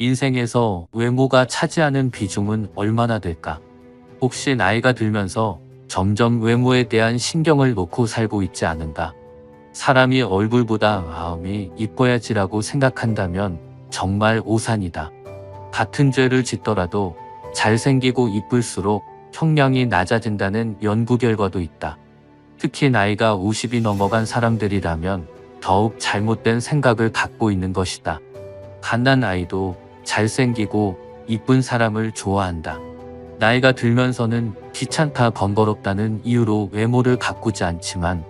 인생에서 외모가 차지하는 비중은 얼마나 될까? 혹시 나이가 들면서 점점 외모에 대한 신경을 놓고 살고 있지 않은가? 사람이 얼굴보다 마음이 이뻐야지라고 생각한다면 정말 오산이다. 같은 죄를 짓더라도 잘생기고 이쁠수록 형량이 낮아진다는 연구 결과도 있다. 특히 나이가 50이 넘어간 사람들이라면 더욱 잘못된 생각을 갖고 있는 것이다. 갓난 아이도 잘생기고 이쁜 사람을 좋아한다. 나이가 들면서는 귀찮다 번거롭다는 이유로 외모를 가꾸지 않지만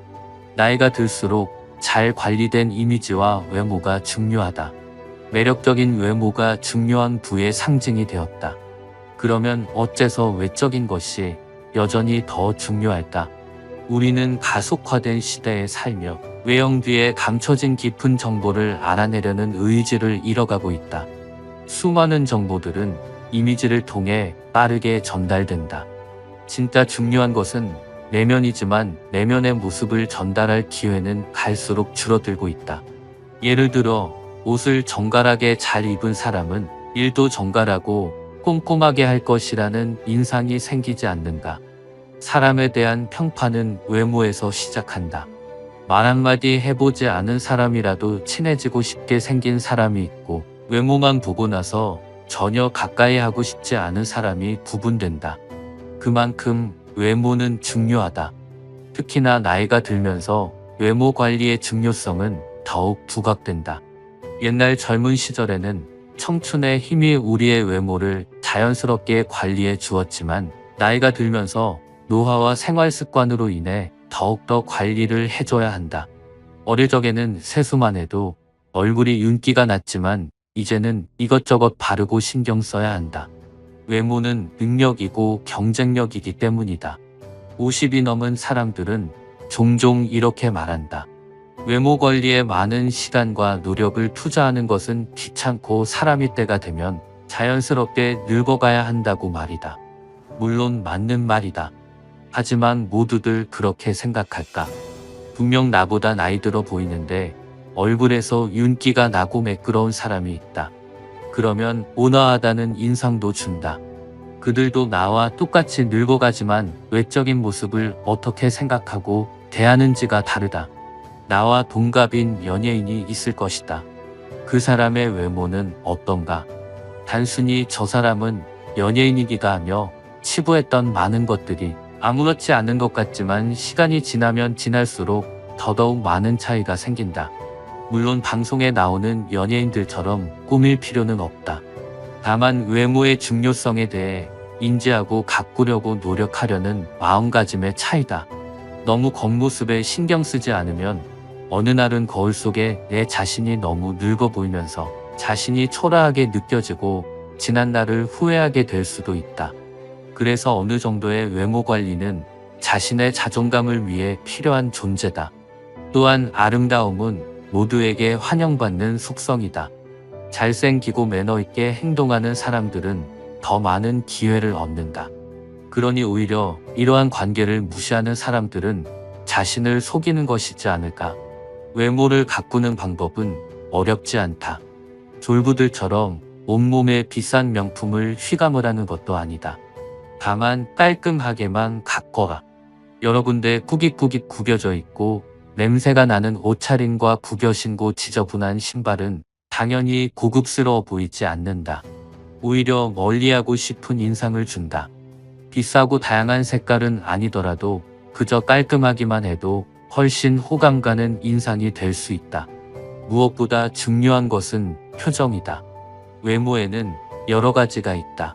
나이가 들수록 잘 관리된 이미지와 외모가 중요하다. 매력적인 외모가 중요한 부의 상징이 되었다. 그러면 어째서 외적인 것이 여전히 더 중요할까? 우리는 가속화된 시대에 살며 외형 뒤에 감춰진 깊은 정보를 알아내려는 의지를 잃어가고 있다. 수많은 정보들은 이미지를 통해 빠르게 전달된다. 진짜 중요한 것은 내면이지만 내면의 모습을 전달할 기회는 갈수록 줄어들고 있다. 예를 들어 옷을 정갈하게 잘 입은 사람은 일도 정갈하고 꼼꼼하게 할 것이라는 인상이 생기지 않는가. 사람에 대한 평판은 외모에서 시작한다. 말 한마디 해보지 않은 사람이라도 친해지고 싶게 생긴 사람이 있고 외모만 보고 나서 전혀 가까이 하고 싶지 않은 사람이 구분된다. 그만큼 외모는 중요하다. 특히나 나이가 들면서 외모 관리의 중요성은 더욱 부각된다. 옛날 젊은 시절에는 청춘의 힘이 우리의 외모를 자연스럽게 관리해 주었지만 나이가 들면서 노화와 생활 습관으로 인해 더욱더 관리를 해줘야 한다. 어릴 적에는 세수만 해도 얼굴이 윤기가 났지만 이제는 이것저것 바르고 신경 써야 한다. 외모는 능력이고 경쟁력이기 때문이다. 50이 넘은 사람들은 종종 이렇게 말한다. 외모 관리에 많은 시간과 노력을 투자하는 것은 귀찮고 사람이 때가 되면 자연스럽게 늙어가야 한다고 말이다. 물론 맞는 말이다. 하지만 모두들 그렇게 생각할까? 분명 나보다 나이 들어 보이는데 얼굴에서 윤기가 나고 매끄러운 사람이 있다. 그러면 온화하다는 인상도 준다. 그들도 나와 똑같이 늙어가지만 외적인 모습을 어떻게 생각하고 대하는지가 다르다. 나와 동갑인 연예인이 있을 것이다. 그 사람의 외모는 어떤가? 단순히 저 사람은 연예인이기가 하며 치부했던 많은 것들이 아무렇지 않은 것 같지만 시간이 지나면 지날수록 더더욱 많은 차이가 생긴다. 물론 방송에 나오는 연예인들처럼 꾸밀 필요는 없다. 다만 외모의 중요성에 대해 인지하고 가꾸려고 노력하려는 마음가짐의 차이다. 너무 겉모습에 신경 쓰지 않으면 어느 날은 거울 속에 내 자신이 너무 늙어 보이면서 자신이 초라하게 느껴지고 지난 날을 후회하게 될 수도 있다. 그래서 어느 정도의 외모 관리는 자신의 자존감을 위해 필요한 존재다. 또한 아름다움은 모두에게 환영받는 속성이다. 잘생기고 매너있게 행동하는 사람들은 더 많은 기회를 얻는다. 그러니 오히려 이러한 관계를 무시하는 사람들은 자신을 속이는 것이지 않을까. 외모를 가꾸는 방법은 어렵지 않다. 졸부들처럼 온몸에 비싼 명품을 휘감을 하는 것도 아니다. 다만 깔끔하게만 가꿔라. 여러 군데 꾸깃꾸깃 구겨져 있고 냄새가 나는 옷차림과 구겨 신고 지저분한 신발은 당연히 고급스러워 보이지 않는다. 오히려 멀리하고 싶은 인상을 준다. 비싸고 다양한 색깔은 아니더라도 그저 깔끔하기만 해도 훨씬 호감 가는 인상이 될 수 있다. 무엇보다 중요한 것은 표정이다. 외모에는 여러 가지가 있다.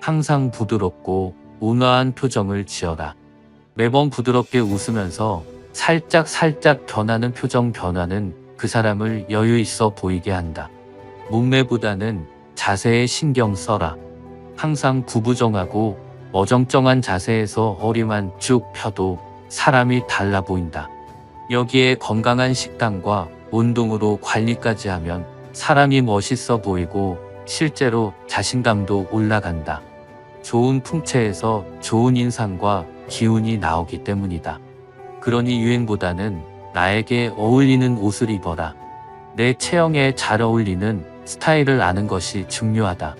항상 부드럽고 온화한 표정을 지어라. 매번 부드럽게 웃으면서 살짝 변하는 표정 변화는 그 사람을 여유 있어 보이게 한다. 몸매보다는 자세에 신경 써라. 항상 구부정하고 어정쩡한 자세에서 허리만 쭉 펴도 사람이 달라 보인다. 여기에 건강한 식단과 운동으로 관리까지 하면 사람이 멋있어 보이고 실제로 자신감도 올라간다. 좋은 풍채에서 좋은 인상과 기운이 나오기 때문이다. 그러니 유행보다는 나에게 어울리는 옷을 입어라. 내 체형에 잘 어울리는 스타일을 아는 것이 중요하다.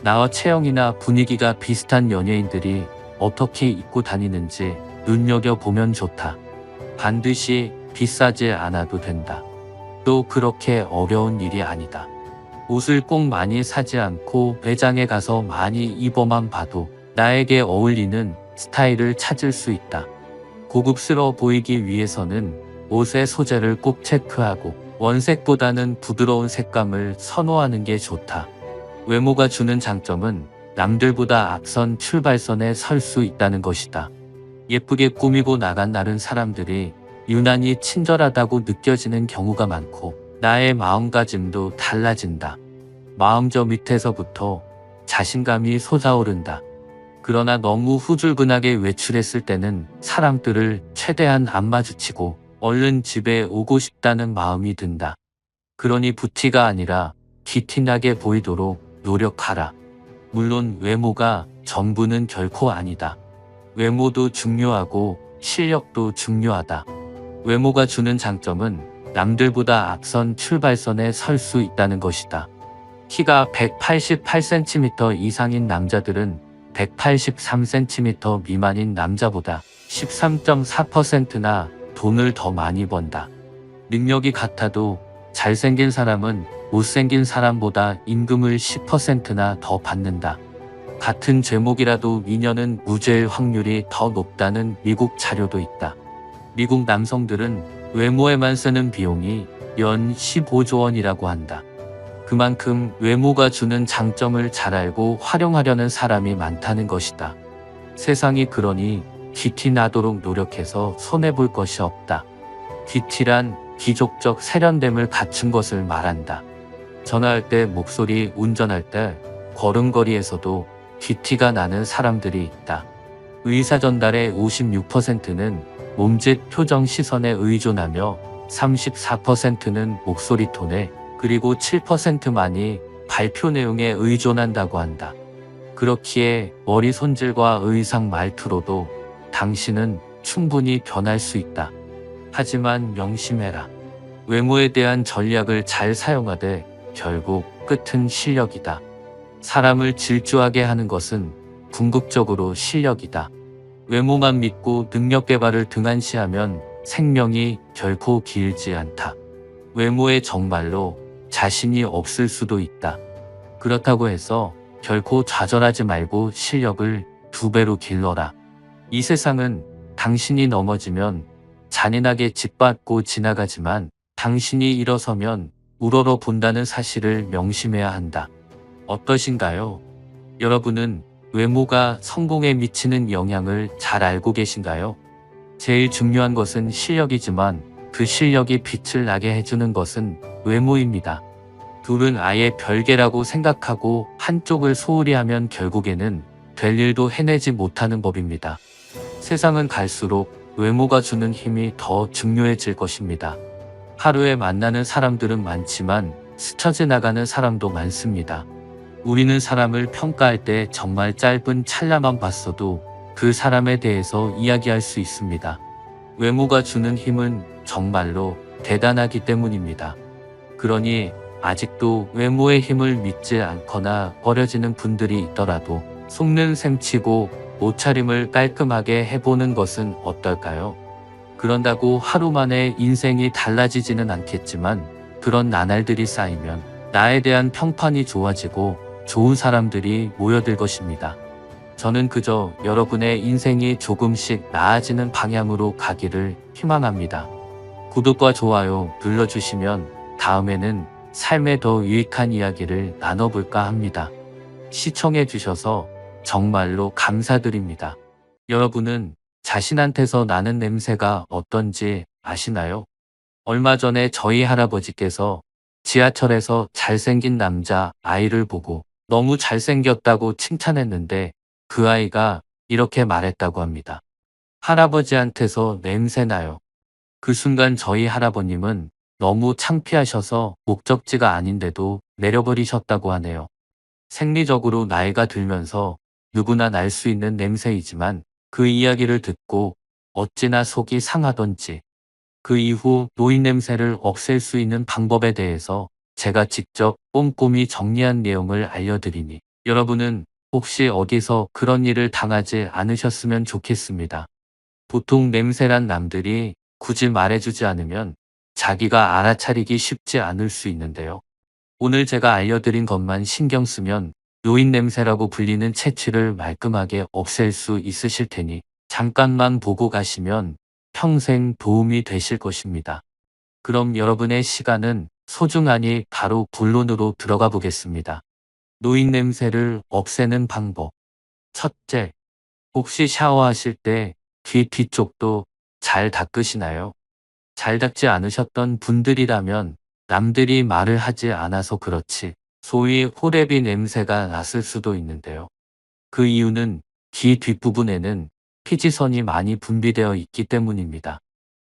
나와 체형이나 분위기가 비슷한 연예인들이 어떻게 입고 다니는지 눈여겨보면 좋다. 반드시 비싸지 않아도 된다. 또 그렇게 어려운 일이 아니다. 옷을 꼭 많이 사지 않고 매장에 가서 많이 입어만 봐도 나에게 어울리는 스타일을 찾을 수 있다. 고급스러워 보이기 위해서는 옷의 소재를 꼭 체크하고 원색보다는 부드러운 색감을 선호하는 게 좋다. 외모가 주는 장점은 남들보다 앞선 출발선에 설 수 있다는 것이다. 예쁘게 꾸미고 나간 다른 사람들이 유난히 친절하다고 느껴지는 경우가 많고 나의 마음가짐도 달라진다. 마음 저 밑에서부터 자신감이 솟아오른다. 그러나 너무 후줄근하게 외출했을 때는 사람들을 최대한 안 마주치고 얼른 집에 오고 싶다는 마음이 든다. 그러니 부티가 아니라 귀티나게 보이도록 노력하라. 물론 외모가 전부는 결코 아니다. 외모도 중요하고 실력도 중요하다. 외모가 주는 장점은 남들보다 앞선 출발선에 설 수 있다는 것이다. 키가 188cm 이상인 남자들은 183cm 미만인 남자보다 13.4%나 돈을 더 많이 번다. 능력이 같아도 잘생긴 사람은 못생긴 사람보다 임금을 10%나 더 받는다. 같은 제목이라도 미녀는 무죄일 확률이 더 높다는 미국 자료도 있다. 미국 남성들은 외모에만 쓰는 비용이 연 15조 원이라고 한다. 그만큼 외모가 주는 장점을 잘 알고 활용하려는 사람이 많다는 것이다. 세상이 그러니 귀티 나도록 노력해서 손해볼 것이 없다. 귀티란 귀족적 세련됨을 갖춘 것을 말한다. 전화할 때 목소리, 운전할 때, 걸음걸이에서도 귀티가 나는 사람들이 있다. 의사 전달의 56%는 몸짓, 표정, 시선에 의존하며 34%는 목소리 톤에 그리고 7%만이 발표 내용에 의존한다고 한다. 그렇기에 머리 손질과 의상 말투로도 당신은 충분히 변할 수 있다. 하지만 명심해라. 외모에 대한 전략을 잘 사용하되 결국 끝은 실력이다. 사람을 질주하게 하는 것은 궁극적으로 실력이다. 외모만 믿고 능력 개발을 등한시하면 생명이 결코 길지 않다. 외모에 정말로 자신이 없을 수도 있다. 그렇다고 해서 결코 좌절하지 말고 실력을 2배로 길러라. 이 세상은 당신이 넘어지면 잔인하게 짓밟고 지나가지만 당신이 일어서면 우러러 본다는 사실을 명심해야 한다. 어떠신가요? 여러분은 외모가 성공에 미치는 영향을 잘 알고 계신가요? 제일 중요한 것은 실력이지만 그 실력이 빛을 나게 해주는 것은 외모입니다. 둘은 아예 별개라고 생각하고 한쪽을 소홀히 하면 결국에는 될 일도 해내지 못하는 법입니다. 세상은 갈수록 외모가 주는 힘이 더 중요해질 것입니다. 하루에 만나는 사람들은 많지만 스쳐 지나가는 사람도 많습니다. 우리는 사람을 평가할 때 정말 짧은 찰나만 봤어도 그 사람에 대해서 이야기할 수 있습니다. 외모가 주는 힘은 정말로 대단하기 때문입니다. 그러니 아직도 외모의 힘을 믿지 않거나 버려지는 분들이 있더라도 속는 셈 치고 옷차림을 깔끔하게 해보는 것은 어떨까요? 그런다고 하루 만에 인생이 달라지지는 않겠지만 그런 나날들이 쌓이면 나에 대한 평판이 좋아지고 좋은 사람들이 모여들 것입니다. 저는 그저 여러분의 인생이 조금씩 나아지는 방향으로 가기를 희망합니다. 구독과 좋아요 눌러주시면 다음에는 삶에 더 유익한 이야기를 나눠볼까 합니다. 시청해주셔서 정말로 감사드립니다. 여러분은 자신한테서 나는 냄새가 어떤지 아시나요? 얼마 전에 저희 할아버지께서 지하철에서 잘생긴 남자 아이를 보고 너무 잘생겼다고 칭찬했는데 그 아이가 이렇게 말했다고 합니다. 할아버지한테서 냄새나요. 그 순간 저희 할아버님은 너무 창피하셔서 목적지가 아닌데도 내려버리셨다고 하네요. 생리적으로 나이가 들면서 누구나 날 수 있는 냄새이지만 그 이야기를 듣고 어찌나 속이 상하던지 그 이후 노인 냄새를 없앨 수 있는 방법에 대해서 제가 직접 꼼꼼히 정리한 내용을 알려드리니 여러분은 혹시 어디서 그런 일을 당하지 않으셨으면 좋겠습니다. 보통 냄새란 남들이 굳이 말해주지 않으면 자기가 알아차리기 쉽지 않을 수 있는데요. 오늘 제가 알려드린 것만 신경 쓰면 노인 냄새라고 불리는 체취를 말끔하게 없앨 수 있으실 테니 잠깐만 보고 가시면 평생 도움이 되실 것입니다. 그럼 여러분의 시간은 소중하니 바로 본론으로 들어가 보겠습니다. 노인 냄새를 없애는 방법. 첫째, 혹시 샤워하실 때 귀 뒤쪽도 잘 닦으시나요? 잘 닦지 않으셨던 분들이라면 남들이 말을 하지 않아서 그렇지 소위 호레비 냄새가 났을 수도 있는데요. 그 이유는 귀 뒷부분에는 피지선이 많이 분비되어 있기 때문입니다.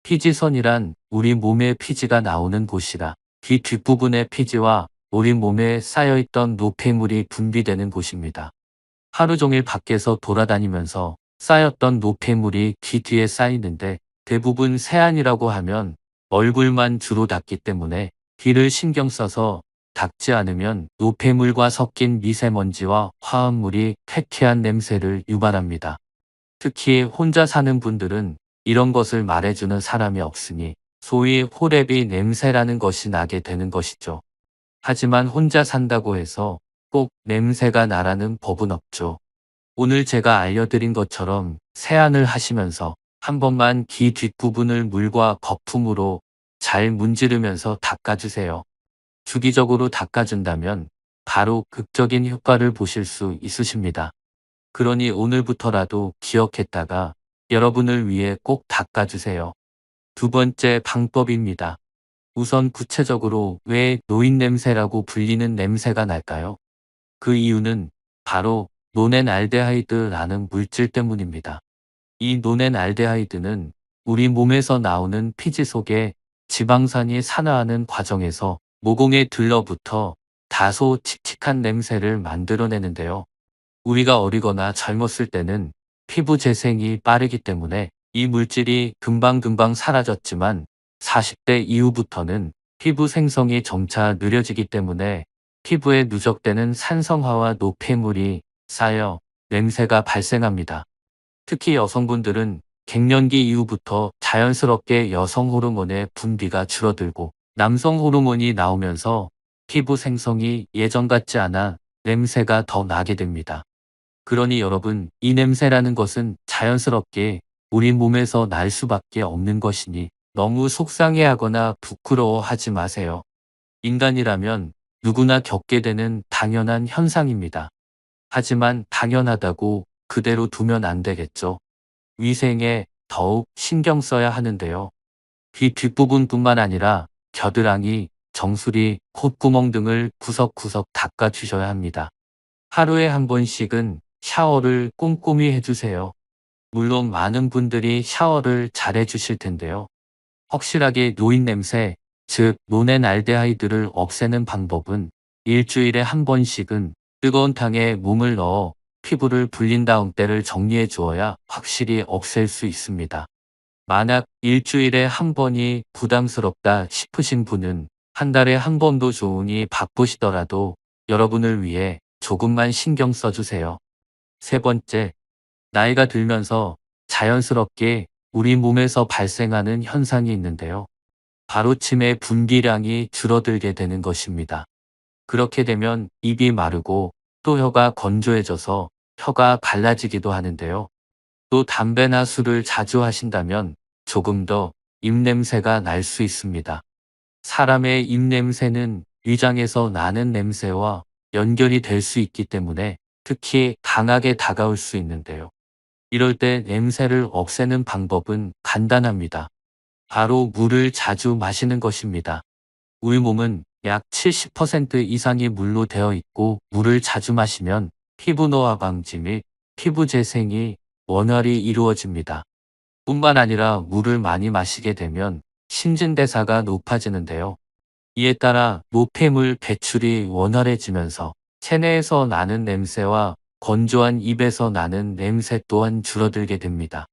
피지선이란 우리 몸의 피지가 나오는 곳이라 귀 뒷부분의 피지와 우리 몸에 쌓여있던 노폐물이 분비되는 곳입니다. 하루 종일 밖에서 돌아다니면서 쌓였던 노폐물이 귀 뒤에 쌓이는데 대부분 세안이라고 하면 얼굴만 주로 닦기 때문에 귀를 신경 써서 닦지 않으면 노폐물과 섞인 미세먼지와 화합물이 쾌쾌한 냄새를 유발합니다. 특히 혼자 사는 분들은 이런 것을 말해주는 사람이 없으니 소위 호레비 냄새라는 것이 나게 되는 것이죠. 하지만 혼자 산다고 해서 꼭 냄새가 나라는 법은 없죠. 오늘 제가 알려드린 것처럼 세안을 하시면서 한 번만 귀 뒷부분을 물과 거품으로 잘 문지르면서 닦아주세요. 주기적으로 닦아준다면 바로 극적인 효과를 보실 수 있으십니다. 그러니 오늘부터라도 기억했다가 여러분을 위해 꼭 닦아주세요. 두 번째 방법입니다. 우선 구체적으로 왜 노인 냄새라고 불리는 냄새가 날까요? 그 이유는 바로 노넨알데하이드라는 물질 때문입니다. 이 노넨알데하이드는 우리 몸에서 나오는 피지 속에 지방산이 산화하는 과정에서 모공에 들러붙어 다소 칙칙한 냄새를 만들어내는데요. 우리가 어리거나 젊었을 때는 피부 재생이 빠르기 때문에 이 물질이 금방금방 사라졌지만 40대 이후부터는 피부 생성이 점차 느려지기 때문에 피부에 누적되는 산성화와 노폐물이 쌓여 냄새가 발생합니다. 특히 여성분들은 갱년기 이후부터 자연스럽게 여성 호르몬의 분비가 줄어들고 남성 호르몬이 나오면서 피부 생성이 예전 같지 않아 냄새가 더 나게 됩니다. 그러니 여러분, 이 냄새라는 것은 자연스럽게 우리 몸에서 날 수밖에 없는 것이니 너무 속상해하거나 부끄러워하지 마세요. 인간이라면 누구나 겪게 되는 당연한 현상입니다. 하지만 당연하다고 그대로 두면 안 되겠죠. 위생에 더욱 신경 써야 하는데요. 귀 뒷부분뿐만 아니라 겨드랑이, 정수리, 콧구멍 등을 구석구석 닦아주셔야 합니다. 하루에 한 번씩은 샤워를 꼼꼼히 해주세요. 물론 많은 분들이 샤워를 잘 해주실 텐데요. 확실하게 노인 냄새, 즉 노넨알데하이드를 없애는 방법은 일주일에 한 번씩은 뜨거운 탕에 몸을 넣어 피부를 불린 다음 때를 정리해 주어야 확실히 없앨 수 있습니다. 만약 일주일에 한 번이 부담스럽다 싶으신 분은 한 달에 한 번도 좋으니 바쁘시더라도 여러분을 위해 조금만 신경 써주세요. 세 번째, 나이가 들면서 자연스럽게 우리 몸에서 발생하는 현상이 있는데요. 바로 침의 분비량이 줄어들게 되는 것입니다. 그렇게 되면 입이 마르고 또 혀가 건조해져서 혀가 갈라지기도 하는데요. 또 담배나 술을 자주 하신다면 조금 더 입냄새가 날 수 있습니다. 사람의 입냄새는 위장에서 나는 냄새와 연결이 될 수 있기 때문에 특히 강하게 다가올 수 있는데요. 이럴 때 냄새를 없애는 방법은 간단합니다. 바로 물을 자주 마시는 것입니다. 우리 몸은 약 70% 이상이 물로 되어 있고 물을 자주 마시면 피부 노화 방지 및 피부 재생이 원활히 이루어집니다. 뿐만 아니라 물을 많이 마시게 되면 신진대사가 높아지는데요. 이에 따라 노폐물 배출이 원활해지면서 체내에서 나는 냄새와 건조한 입에서 나는 냄새 또한 줄어들게 됩니다.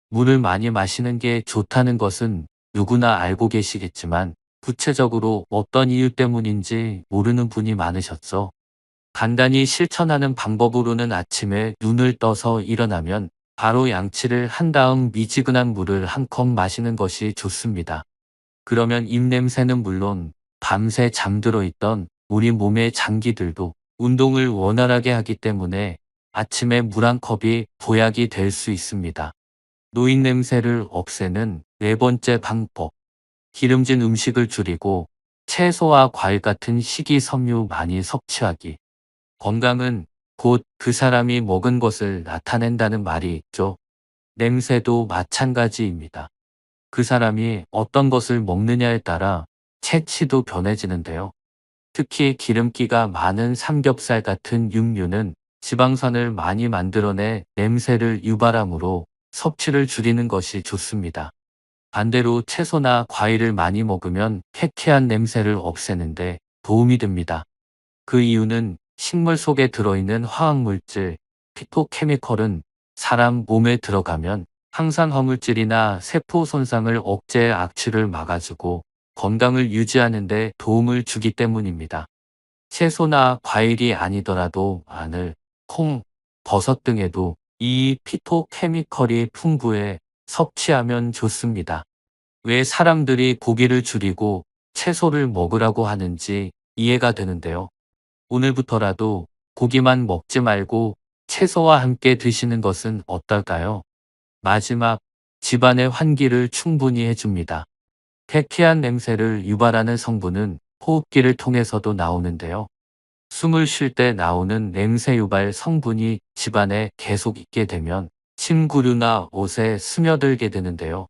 물을 많이 마시는 게 좋다는 것은 누구나 알고 계시겠지만 구체적으로 어떤 이유 때문인지 모르는 분이 많으셨죠. 간단히 실천하는 방법으로는 아침에 눈을 떠서 일어나면 바로 양치를 한 다음 미지근한 물을 한 컵 마시는 것이 좋습니다. 그러면 입냄새는 물론 밤새 잠들어 있던 우리 몸의 장기들도 운동을 원활하게 하기 때문에 아침에 물 한 컵이 보약이 될 수 있습니다. 노인냄새를 없애는 네 번째 방법. 기름진 음식을 줄이고 채소와 과일 같은 식이섬유 많이 섭취하기. 건강은 곧 그 사람이 먹은 것을 나타낸다는 말이 있죠. 냄새도 마찬가지입니다. 그 사람이 어떤 것을 먹느냐에 따라 채취도 변해지는데요. 특히 기름기가 많은 삼겹살 같은 육류는 지방산을 많이 만들어내 냄새를 유발하므로 섭취를 줄이는 것이 좋습니다. 반대로 채소나 과일을 많이 먹으면 쾌쾌한 냄새를 없애는데 도움이 됩니다. 그 이유는 식물 속에 들어있는 화학물질, 피토케미컬은 사람 몸에 들어가면 항상 화물질이나 세포 손상을 억제해 악취를 막아주고 건강을 유지하는 데 도움을 주기 때문입니다. 채소나 과일이 아니더라도 마늘, 콩, 버섯 등에도 이 피토케미컬이 풍부해 섭취하면 좋습니다. 왜 사람들이 고기를 줄이고 채소를 먹으라고 하는지 이해가 되는데요. 오늘부터라도 고기만 먹지 말고 채소와 함께 드시는 것은 어떨까요? 마지막, 집안의 환기를 충분히 해줍니다. 쾌쾌한 냄새를 유발하는 성분은 호흡기를 통해서도 나오는데요. 숨을 쉴 때 나오는 냄새 유발 성분이 집안에 계속 있게 되면 침구류나 옷에 스며들게 되는데요.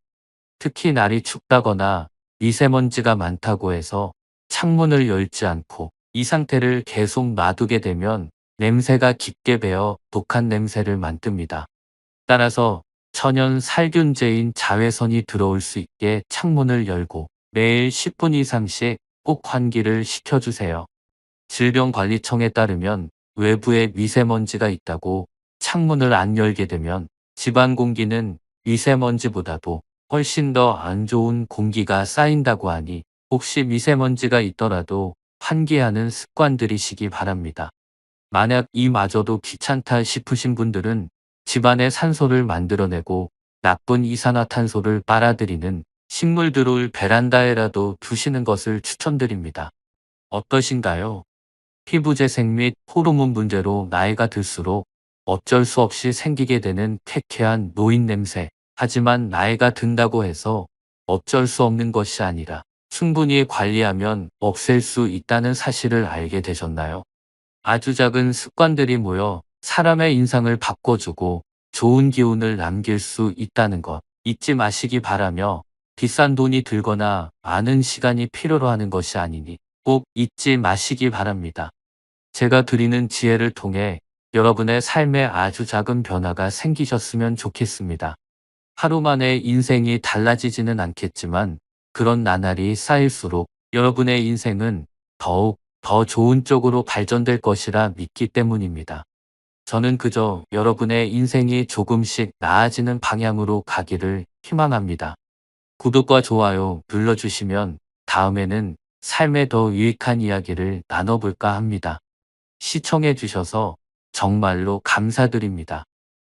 특히 날이 춥다거나 미세먼지가 많다고 해서 창문을 열지 않고 이 상태를 계속 놔두게 되면 냄새가 깊게 배어 독한 냄새를 만듭니다. 따라서 천연 살균제인 자외선이 들어올 수 있게 창문을 열고 매일 10분 이상씩 꼭 환기를 시켜주세요. 질병관리청에 따르면 외부에 미세먼지가 있다고 창문을 안 열게 되면 집안 공기는 미세먼지보다도 훨씬 더 안 좋은 공기가 쌓인다고 하니 혹시 미세먼지가 있더라도 환기하는 습관 들이시기 바랍니다. 만약 이마저도 귀찮다 싶으신 분들은 집안에 산소를 만들어내고 나쁜 이산화탄소를 빨아들이는 식물들을 베란다에라도 두시는 것을 추천드립니다. 어떠신가요? 피부 재생 및 호르몬 문제로 나이가 들수록 어쩔 수 없이 생기게 되는 쾌쾌한 노인 냄새. 하지만 나이가 든다고 해서 어쩔 수 없는 것이 아니라 충분히 관리하면 없앨 수 있다는 사실을 알게 되셨나요? 아주 작은 습관들이 모여 사람의 인상을 바꿔주고 좋은 기운을 남길 수 있다는 것 잊지 마시기 바라며 비싼 돈이 들거나 많은 시간이 필요로 하는 것이 아니니 꼭 잊지 마시기 바랍니다. 제가 드리는 지혜를 통해 여러분의 삶에 아주 작은 변화가 생기셨으면 좋겠습니다. 하루 만에 인생이 달라지지는 않겠지만 그런 나날이 쌓일수록 여러분의 인생은 더욱 더 좋은 쪽으로 발전될 것이라 믿기 때문입니다. 저는 그저 여러분의 인생이 조금씩 나아지는 방향으로 가기를 희망합니다. 구독과 좋아요 눌러주시면 다음에는 삶에 더 유익한 이야기를 나눠볼까 합니다. 시청해 주셔서 정말로 감사드립니다.